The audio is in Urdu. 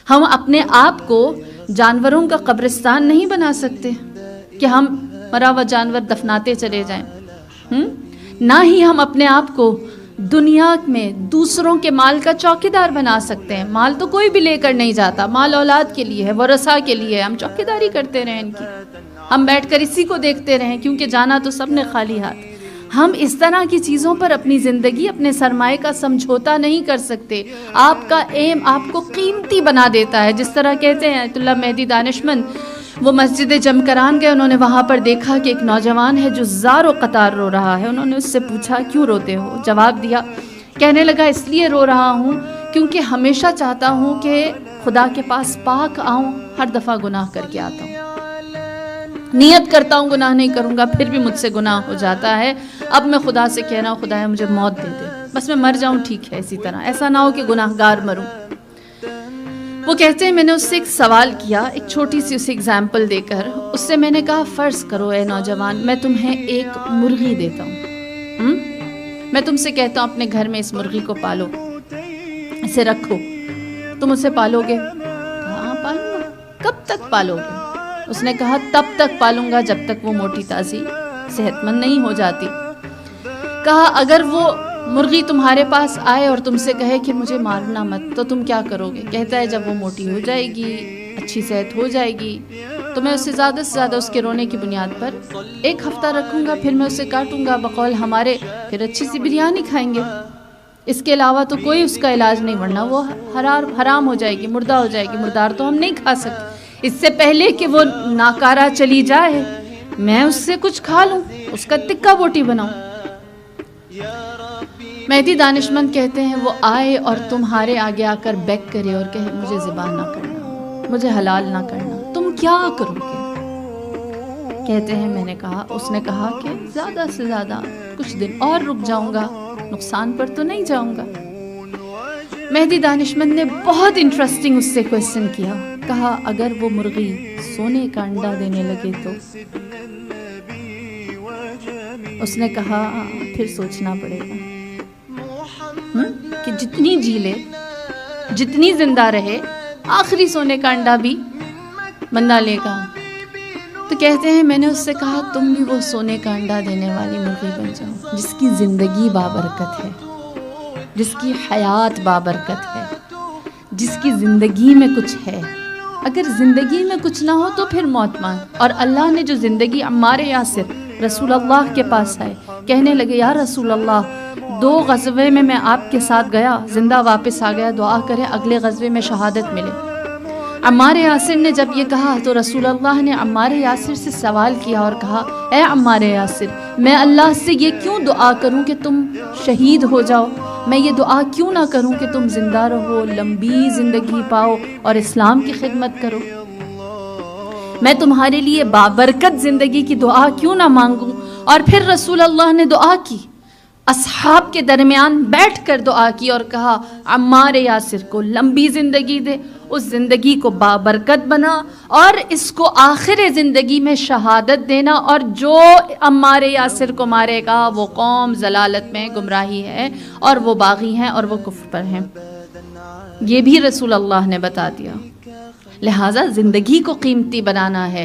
ہم اپنے آپ کو جانوروں کا قبرستان نہیں بنا سکتے کہ ہم مرا ہوا جانور دفناتے چلے جائیں، نہ ہی ہم اپنے آپ کو دنیا میں دوسروں کے مال کا چوکیدار بنا سکتے ہیں۔ مال تو کوئی بھی لے کر نہیں جاتا، مال اولاد کے لیے ہے، ورثہ کے لیے ہے، ہم چوکیداری کرتے رہیں ان کی، ہم بیٹھ کر اسی کو دیکھتے رہیں، کیونکہ جانا تو سب نے خالی ہاتھ۔ ہم اس طرح کی چیزوں پر اپنی زندگی، اپنے سرمایے کا سمجھوتا نہیں کر سکتے۔ آپ کا ایم آپ کو قیمتی بنا دیتا ہے، جس طرح کہتے ہیں آیت اللہ مہدی دانشمند، وہ مسجد جمکران گئے، انہوں نے وہاں پر دیکھا کہ ایک نوجوان ہے جو زار و قطار رو رہا ہے۔ انہوں نے اس سے پوچھا کیوں روتے ہو؟ جواب دیا، کہنے لگا اس لیے رو رہا ہوں کیونکہ ہمیشہ چاہتا ہوں کہ خدا کے پاس پاک آؤں، ہر دفعہ گناہ کر کے آتا ہوں، نیت کرتا ہوں گناہ نہیں کروں گا، پھر بھی مجھ سے گناہ ہو جاتا ہے۔ اب میں خدا سے کہہ رہا ہوں خدایا مجھے موت دے دے، بس میں مر جاؤں ٹھیک ہے، اسی طرح ایسا نہ ہو کہ گناہ گار مروں۔ وہ کہتے ہیں میں نے اس سے ایک سوال کیا، ایک چھوٹی سی اسے اگزامپل دے کر، اس سے میں نے کہا فرض کرو اے نوجوان میں تمہیں ایک مرغی دیتا ہوں، میں تم سے کہتا ہوں اپنے گھر میں اس مرغی کو پالو، اسے رکھو، تم اسے پالو گے؟ ہاں پالوں گا۔ کب تک پالو گے؟ اس نے کہا تب تک پالوں گا جب تک وہ موٹی تازی صحت مند نہیں ہو جاتی۔ کہا اگر وہ مرغی تمہارے پاس آئے اور تم سے کہے کہ مجھے مارنا مت، تو تم کیا کرو گے؟ کہتا ہے جب وہ موٹی ہو جائے گی، اچھی صحت ہو جائے گی، تو میں اسے زیادہ سے زیادہ اس کے رونے کی بنیاد پر 1 ہفتہ رکھوں گا، پھر میں اسے کاٹوں گا بقول ہمارے، پھر اچھی سی بریانی کھائیں گے، اس کے علاوہ تو کوئی اس کا علاج نہیں، ورنہ وہ حرام ہو جائے گی، مردہ ہو جائے گی، مردار تو ہم نہیں کھا سکتے۔ اس سے پہلے کہ وہ ناکارہ چلی جائے میں اس سے کچھ کھا لوں، اس کا تکہ بوٹی بناؤں۔ مہدی دانشمند کہتے ہیں وہ آئے اور تمہارے آگے آ کر بیک کرے اور کہے مجھے ذبح نہ کرنا، مجھے حلال نہ کرنا، تم کیا کرو گے؟ کہتے ہیں میں نے کہا، اس نے کہا کہ زیادہ سے زیادہ کچھ دن اور رک جاؤں گا، نقصان پر تو نہیں جاؤں گا۔ مہدی دانشمند نے بہت انٹرسٹنگ اس سے کویسچن کیا، کہا اگر وہ مرغی سونے کا انڈا دینے لگے تو؟ اس نے کہا پھر سوچنا پڑے گا کہ جتنی جی لے، جتنی زندہ رہے، آخری سونے کا انڈا بھی بندہ لے گا۔ تو کہتے ہیں میں نے اس سے کہا تم بھی وہ سونے کا انڈا دینے والی مرغی بن جاؤ جس کی زندگی بابرکت ہے، جس کی حیات بابرکت ہے، جس کی زندگی میں کچھ ہے۔ اگر زندگی میں کچھ نہ ہو تو پھر موت مان۔ اور اللہ نے جو زندگی، عمار یاسر رسول اللہ کے پاس آئے، کہنے لگے یا رسول اللہ 2 غزوے میں آپ کے ساتھ گیا، زندہ واپس آ گیا، دعا کریں اگلے غزوے میں شہادت ملے۔ عمار یاسر نے جب یہ کہا تو رسول اللہ نے عمار یاسر سے سوال کیا اور کہا اے عمار یاسر، میں اللہ سے یہ کیوں دعا کروں کہ تم شہید ہو جاؤ؟ میں یہ دعا کیوں نہ کروں کہ تم زندہ رہو، لمبی زندگی پاؤ اور اسلام کی خدمت کرو؟ میں تمہارے لیے بابرکت زندگی کی دعا کیوں نہ مانگوں؟ اور پھر رسول اللہ نے دعا کی، اصحاب کے درمیان بیٹھ کر دعا کی اور کہا عمار یاسر کو لمبی زندگی دے، اس زندگی کو بابرکت بنا اور اس کو آخر زندگی میں شہادت دینا، اور جو عمار یاسر کو مارے گا وہ قوم ضلالت میں، گمراہی ہے، اور وہ باغی ہیں اور وہ کفر پر ہیں۔ یہ بھی رسول اللہ نے بتا دیا۔ لہٰذا زندگی کو قیمتی بنانا ہے۔